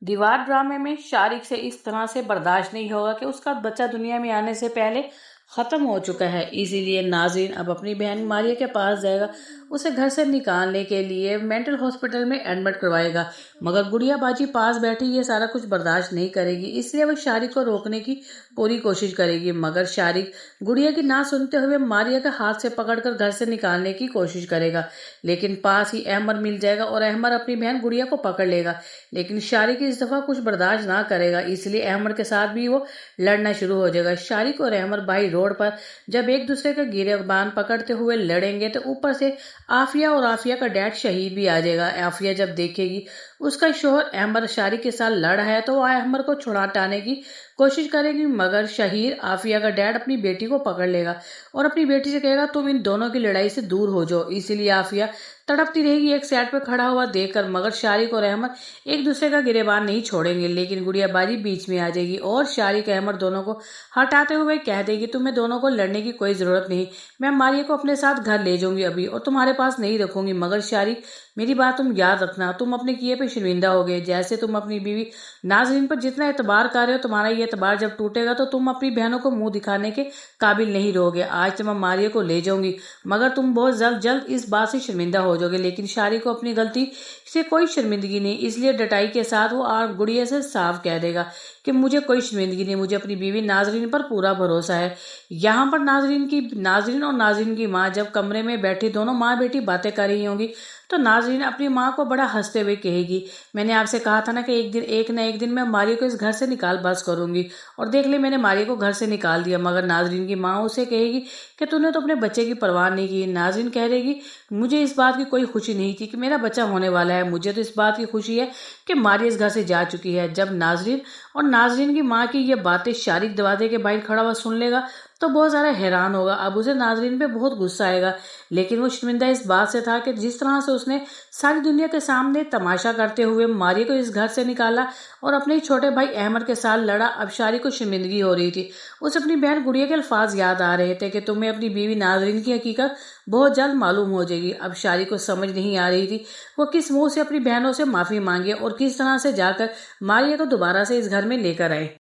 दीवार ड्रामे में शारिक से इस तरह से बर्दाश्त नहीं होगा कि उसका बच्चा दुनिया में आने से पहले ख़त्म हो चुका है। इसीलिए नाज़रीन अब अपनी बहन मारिया के पास जाएगा, उसे घर से निकालने के लिए मेंटल हॉस्पिटल में एडमिट करवाएगा। मगर गुड़िया बाजी पास बैठी ये सारा कुछ बर्दाश्त नहीं करेगी, इसलिए वह शारिक को रोकने की पूरी कोशिश करेगी। मगर शारिक गुड़िया की ना सुनते हुए मारिया के हाथ से पकड़कर घर से निकालने की कोशिश करेगा, लेकिन पास ही अहमर मिल जाएगा और अहमर अपनी बहन गुड़िया को पकड़ लेगा। लेकिन शारिक इस दफा कुछ बर्दाश्त ना करेगा, इसलिए अहमर के साथ भी वो लड़ना शुरू हो जाएगा। शारिक और अहमर भाई रोड पर जब एक दूसरे का गिरेबान पकड़ते हुए लड़ेंगे तो ऊपर से आफिया और आफिया का डैड शहीद भी आ जाएगा। आफिया जब देखेगी उसका शोहर अहमर शारिक के साथ लड़ है तो वह अहमर को छुड़ाने की कोशिश करेगी, मगर शहीर आफिया का डैड अपनी बेटी को पकड़ लेगा और अपनी बेटी से कहेगा तुम इन दोनों की लड़ाई से दूर हो जाओ। इसीलिए आफिया तड़पती रहेगी एक साइड पे खड़ा हुआ देखकर, मगर शारिक और अहमर एक दूसरे का गिरेबान नहीं छोड़ेंगे। लेकिन गुड़िया बाजी बीच में आ जाएगी और शारिक अहमर दोनों को हटाते हुए कह देगी तुम्हें दोनों को लड़ने की कोई जरूरत नहीं, मैं मारिया को अपने साथ घर ले जाऊंगी अभी और तुम्हारे पास नहीं रखूंगी। मगर शारिक मेरी बात तुम याद रखना, तुम अपने किए पे शर्मिंदा हो गए। जैसे तुम अपनी बीवी नाजरीन पर जितना एतबार कर रहे हो, तुम्हारा ये एतबार जब टूटेगा तो तुम अपनी बहनों को मुंह दिखाने के काबिल नहीं रहोगे। आज तो मैं मारिया को ले जाऊंगी, मगर तुम बहुत जल्द इस बात से शर्मिंदा हो जाओगे। लेकिन शारिक को अपनी गलती से कोई शर्मिंदगी नहीं, इसलिए डटाई के साथ वो गुड़िया से साफ कह देगा कि मुझे कोई शर्मिंदगी नहीं, मुझे अपनी बीवी नाजरीन पर पूरा भरोसा है। यहाँ पर नाजरीन और नाजरीन की माँ जब कमरे में बैठी दोनों माँ बेटी बातें कर रही होंगी तो नाजरीन अपनी माँ को बड़ा हंसते हुए कहेगी मैंने आपसे कहा था ना कि एक ना एक दिन मैं मारिया को इस घर से निकाल बस करूंगी, और देख ले मैंने मारिया को घर से निकाल दिया। मगर नाजरीन की माँ उसे कहेगी कि तूने तो अपने बच्चे की परवाह नहीं की। नाजरीन कह देगी मुझे इस बात की कोई खुशी नहीं थी कि मेरा बच्चा होने वाला है, मुझे तो इस बात की खुशी है कि मारिया इस घर से जा चुकी है। जब नाजरीन की माँ की ये बातें शारिक दरवाजे के बाहर खड़ा हुआ सुन लेगा तो बहुत ज़्यादा हैरान होगा। अब उसे नाजरीन पे बहुत गुस्सा आएगा, लेकिन वो शर्मिंदा इस बात से था कि जिस तरह से उसने सारी दुनिया के सामने तमाशा करते हुए मारिया को इस घर से निकाला और अपने छोटे भाई अहमद के साथ लड़ा, अब शारिक को शर्मिंदगी हो रही थी। उसे अपनी बहन गुड़िया के अल्फाज याद आ रहे थे कि तुम्हें अपनी बीवी नाजरीन की हकीकत बहुत जल्द मालूम हो जाएगी। अब शारिक को समझ नहीं आ रही थी वो किस मुंह से अपनी बहनों से माफ़ी मांगे और किस तरह से जाकर मारिया को दोबारा से इस घर में लेकर आए।